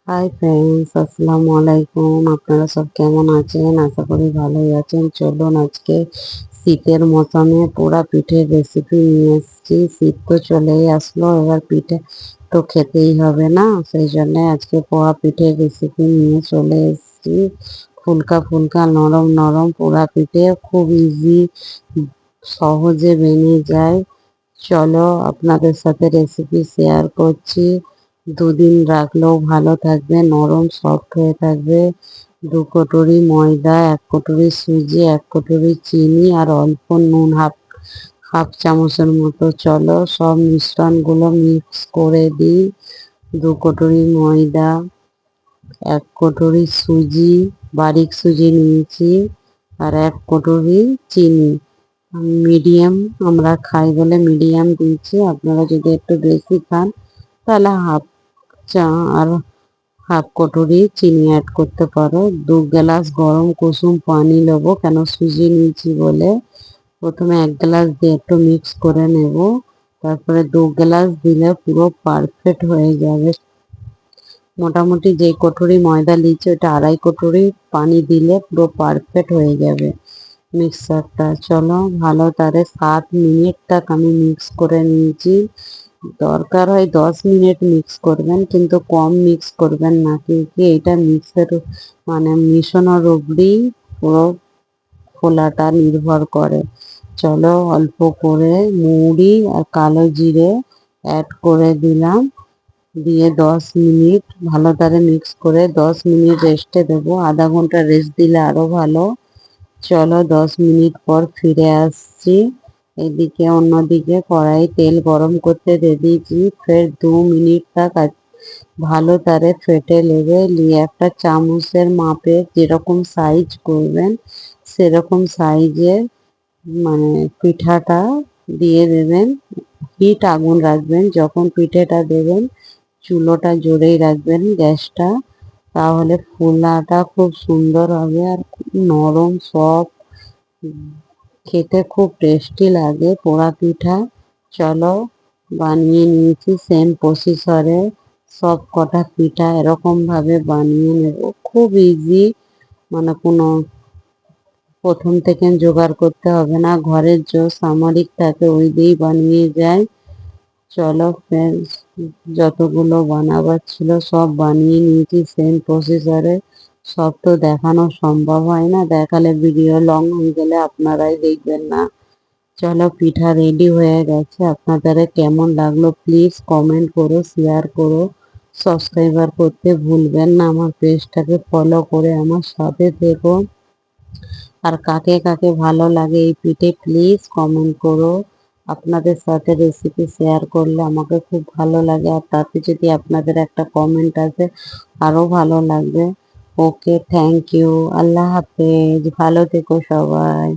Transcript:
Hi friends, আসসালামু আলাইকুম। আপনারা সব কেমন আছেন? আশা করি ভালোই আছেন। চলুন আজকে শীতের মৌসুমে পোড়া পিঠের রেসিপি নিয়ে এসেছি। শীত তো চলেই আসলো, এবার পিঠে তো খেতেই হবে না, সেই জন্য আজকে পোড়া পিঠের রেসিপি নিয়ে চলে এসেছি। ফুলকা ফুলকা নরম নরম পোড়া পিঠে খুব ইজি, সহজে বেনে যায়। চলো আপনাদের সাথে রেসিপি শেয়ার করছি। দুদিন রাখলেও ভালো থাকবে, নরম সফট হয়ে থাকবে। 2 কটুরি ময়দা, 1 কটুরি সুজি, 1 কটুরি চিনি আর অল্প নুন, হাফ হাফ চামচের মতো। চলো সব মিশ্রণগুলো মিক্স করে দিই। 2 কটুরি ময়দা, 1 কটুরি সুজি, বারিক সুজি নিয়েছি, আর 1 কটুরি চিনি। মিডিয়াম আমরা খাই বলে মিডিয়াম দিয়েছি, আপনারা যদি একটু বেশি খান তাহলে চা আর 1/2 কটুরি চিনি অ্যাড করতে পারো। 2 গ্লাস গরম কুসুম পানি নেবো, কেন সুজি নিয়েছি বলে। প্রথমে 1 গ্লাস দিয়ে একটু মিক্স করে নেব, তারপরে 2 গ্লাস দিলে পুরো পারফেক্ট হয়ে যাবে। মোটামুটি যে কটুরি ময়দা নিয়েছি ওটা 2.5 কটুরি পানি দিলে পুরো পারফেক্ট হয়ে যাবে মিক্সারটা। চলো ভালো তারে 7 মিনিট তক আমি মিক্স করে নিয়েছি। দরকার হয় 10 মিনিট মিক্স করবেন, কিন্তু কম মিক্স করবেন না, কিন্তু এটা মিক্সের মানে মিশানোর উপরই পুরো ফোলাটা নির্ভর করে। চলো অল্প করে মৌরি আর কালো জিরে অ্যাড করে দিলাম, দিয়ে 10 মিনিট ভালো করে মিক্স করে 10 মিনিট রেস্টে দেবো। আধা ঘন্টা রেস্ট দিলে আরো ভালো। চলো 10 মিনিট পর ফিরে আসছি। এদিকে অন্যদিকে কড়াই তেল গরম করতে দিয়ে দিয়েছি। ফের 2 মিনিট তক ভালো তারে ফেটে নেবে, নিয়ে একটা চামচের মাপে যেরকম সাইজ করবেন সেরকম সাইজের মানে পিঠাটা দিয়ে দেবেন। হিট আগুন রাখবেন, যখন পিঠেটা দেবেন চুলোটা জোরেই রাখবেন গ্যাসটা, তাহলে ফোলাটা খুব সুন্দর হবে আর খুব নরম সফট, খেতে খুব টেস্টি লাগে পোড়া পিঠা। চলো বানিয়ে নিয়েছি সেম প্রসেসরে সব কটা পিঠা এরকম ভাবে বানিয়ে নেব। খুব ইজি, মানে কোনো প্রথম থেকে জোগাড় করতে হবে না, ঘরের যে সামরিক থাকে ওই দিয়েই বানিয়ে যায়। চলো ফ্রেন্ডস, যতগুলো বানাবার ছিল সব বানিয়ে নিয়েছি সেম প্রসেসরে। সব তো দেখানো সম্ভব হয় না, দেখালে ভিডিও লং হয়ে গেলে আপনারাই দেখবেন না। চলো পিঠা রেডি হয়ে গেছে, আপনাদের কেমন লাগলো প্লিজ কমেন্ট করো, শেয়ার করো, সাবস্ক্রাইবার করতে ভুলবেন না। আমার পেজটাকে ফলো করে আমার সাথে থেকো। আর কাকে কাকে ভালো লাগে এই পিঠে প্লিজ কমেন্ট করো। আপনাদের সাথে রেসিপি শেয়ার করলে আমাকে খুব ভালো লাগে, আর তাতে যদি আপনাদের একটা কমেন্ট আসে আরো ভালো লাগবে। ওকে, থ্যাংক ইউ, আল্লাহ হাফেজ, ভালো থেকো সবাই।